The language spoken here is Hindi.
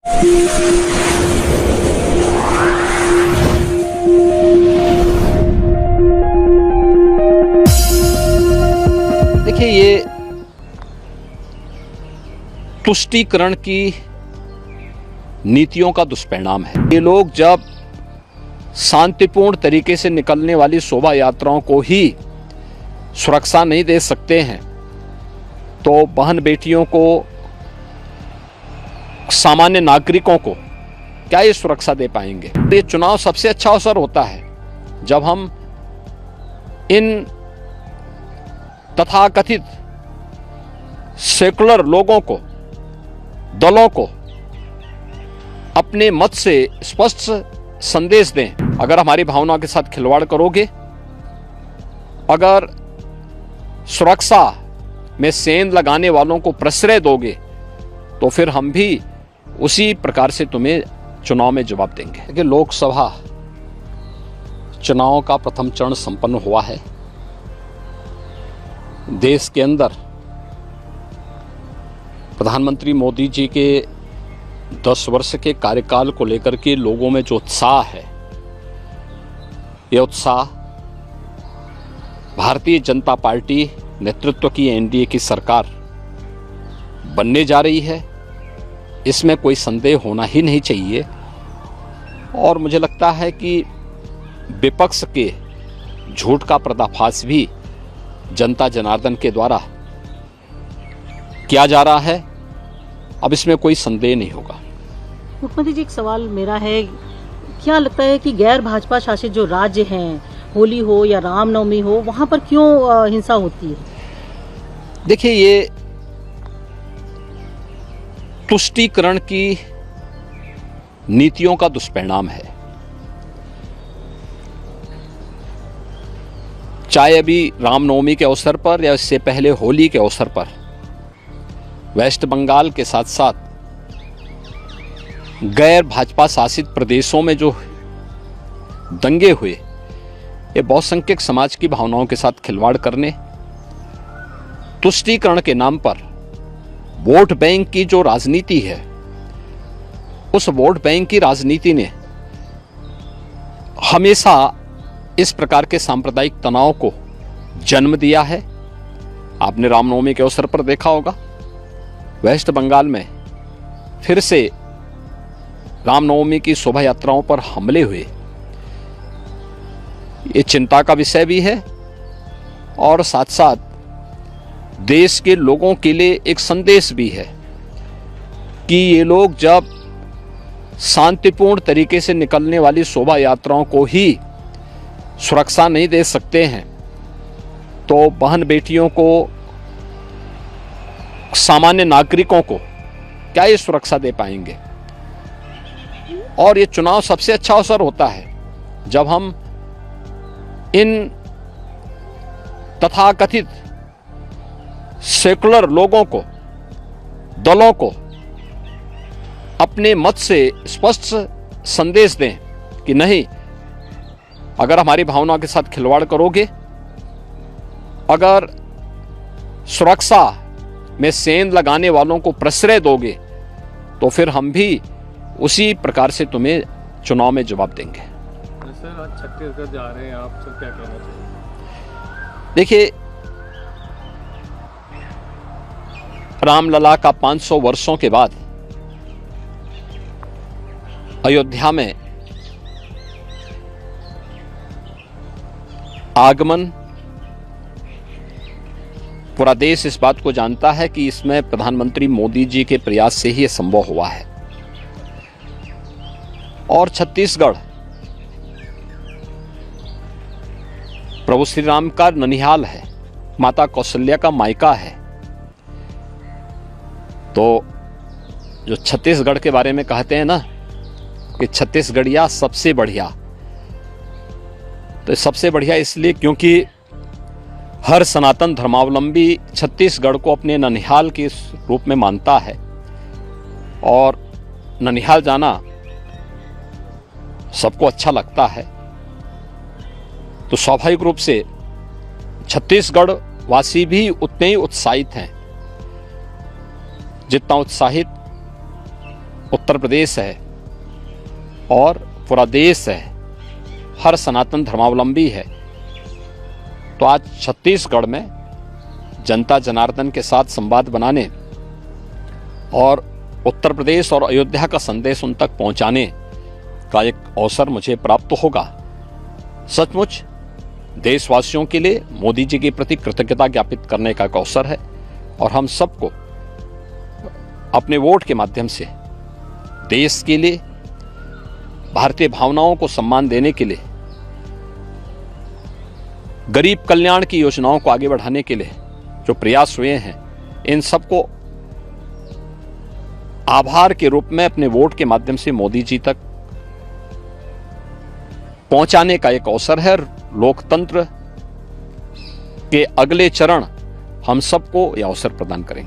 देखिए, ये तुष्टीकरण की नीतियों का दुष्परिणाम है। ये लोग जब शांतिपूर्ण तरीके से निकलने वाली शोभा यात्राओं को ही सुरक्षा नहीं दे सकते हैं, तो बहन बेटियों को, सामान्य नागरिकों को क्या ये सुरक्षा दे पाएंगे? ये चुनाव सबसे अच्छा अवसर होता है जब हम इन तथाकथित सेकुलर लोगों को, दलों को अपने मत से स्पष्ट संदेश दें। अगर हमारी भावनाओं के साथ खिलवाड़ करोगे, अगर सुरक्षा में सेंध लगाने वालों को प्रश्रय दोगे, तो फिर हम भी उसी प्रकार से तुम्हें चुनाव में जवाब देंगे। देखिए, लोकसभा चुनाव का प्रथम चरण संपन्न हुआ है। देश के अंदर प्रधानमंत्री मोदी जी के 10 वर्ष के कार्यकाल को लेकर के लोगों में जो उत्साह है, यह उत्साह भारतीय जनता पार्टी नेतृत्व की एनडीए की सरकार बनने जा रही है, इसमें कोई संदेह होना ही नहीं चाहिए। और मुझे लगता है कि विपक्ष के झूठ का पर्दाफाश भी जनता जनार्दन के द्वारा किया जा रहा है। अब इसमें कोई संदेह नहीं होगा। मुख्यमंत्री जी, एक सवाल मेरा है, क्या लगता है कि गैर भाजपा शासित जो राज्य हैं, होली हो या रामनवमी हो, वहां पर क्यों हिंसा होती है? देखिए, ये तुष्टीकरण की नीतियों का दुष्परिणाम है। चाहे अभी रामनवमी के अवसर पर या इससे पहले होली के अवसर पर वेस्ट बंगाल के साथ साथ गैर भाजपा शासित प्रदेशों में जो दंगे हुए, ये बहुसंख्यक समाज की भावनाओं के साथ खिलवाड़ करने, तुष्टीकरण के नाम पर वोट बैंक की जो राजनीति है, उस वोट बैंक की राजनीति ने हमेशा इस प्रकार के सांप्रदायिक तनाव को जन्म दिया है। आपने रामनवमी के अवसर पर देखा होगा, वेस्ट बंगाल में फिर से रामनवमी की शोभा यात्राओं पर हमले हुए। ये चिंता का विषय भी है और साथ साथ देश के लोगों के लिए एक संदेश भी है कि ये लोग जब शांतिपूर्ण तरीके से निकलने वाली शोभा यात्राओं को ही सुरक्षा नहीं दे सकते हैं, तो बहन बेटियों को, सामान्य नागरिकों को क्या ये सुरक्षा दे पाएंगे? और ये चुनाव सबसे अच्छा अवसर होता है जब हम इन तथाकथित सेकुलर लोगों को, दलों को अपने मत से स्पष्ट संदेश दें कि नहीं, अगर हमारी भावनाओं के साथ खिलवाड़ करोगे, अगर सुरक्षा में सेंध लगाने वालों को प्रश्रय दोगे, तो फिर हम भी उसी प्रकार से तुम्हें चुनाव में जवाब देंगे। सर, आज छत्तीसगढ़ जा रहे हैं आप, सर क्या कहना चाहिए? देखिए, रामलला का 500 वर्षों के बाद अयोध्या में आगमन, पूरा देश इस बात को जानता है कि इसमें प्रधानमंत्री मोदी जी के प्रयास से ही यह संभव हुआ है। और छत्तीसगढ़ प्रभु श्री राम का ननिहाल है, माता कौशल्या का मायका है। तो जो छत्तीसगढ़ के बारे में कहते हैं ना कि छत्तीसगढ़िया सबसे बढ़िया, तो सबसे बढ़िया इसलिए क्योंकि हर सनातन धर्मावलंबी छत्तीसगढ़ को अपने ननिहाल के रूप में मानता है और ननिहाल जाना सबको अच्छा लगता है। तो स्वाभाविक रूप से छत्तीसगढ़ वासी भी उतने ही उत्साहित हैं जितना उत्साहित उत्तर प्रदेश है और पूरा देश है, हर सनातन धर्मावलंबी है, तो आज छत्तीसगढ़ में जनता जनार्दन के साथ संवाद बनाने और उत्तर प्रदेश और अयोध्या का संदेश उन तक पहुंचाने का एक अवसर मुझे प्राप्त होगा। सचमुच देशवासियों के लिए मोदी जी के प्रति कृतज्ञता ज्ञापित करने का एक अवसर है और हम सबको अपने वोट के माध्यम से देश के लिए, भारतीय भावनाओं को सम्मान देने के लिए, गरीब कल्याण की योजनाओं को आगे बढ़ाने के लिए जो प्रयास हुए हैं, इन सबको आभार के रूप में अपने वोट के माध्यम से मोदी जी तक पहुंचाने का एक अवसर है। लोकतंत्र के अगले चरण हम सबको यह अवसर प्रदान करेंगे।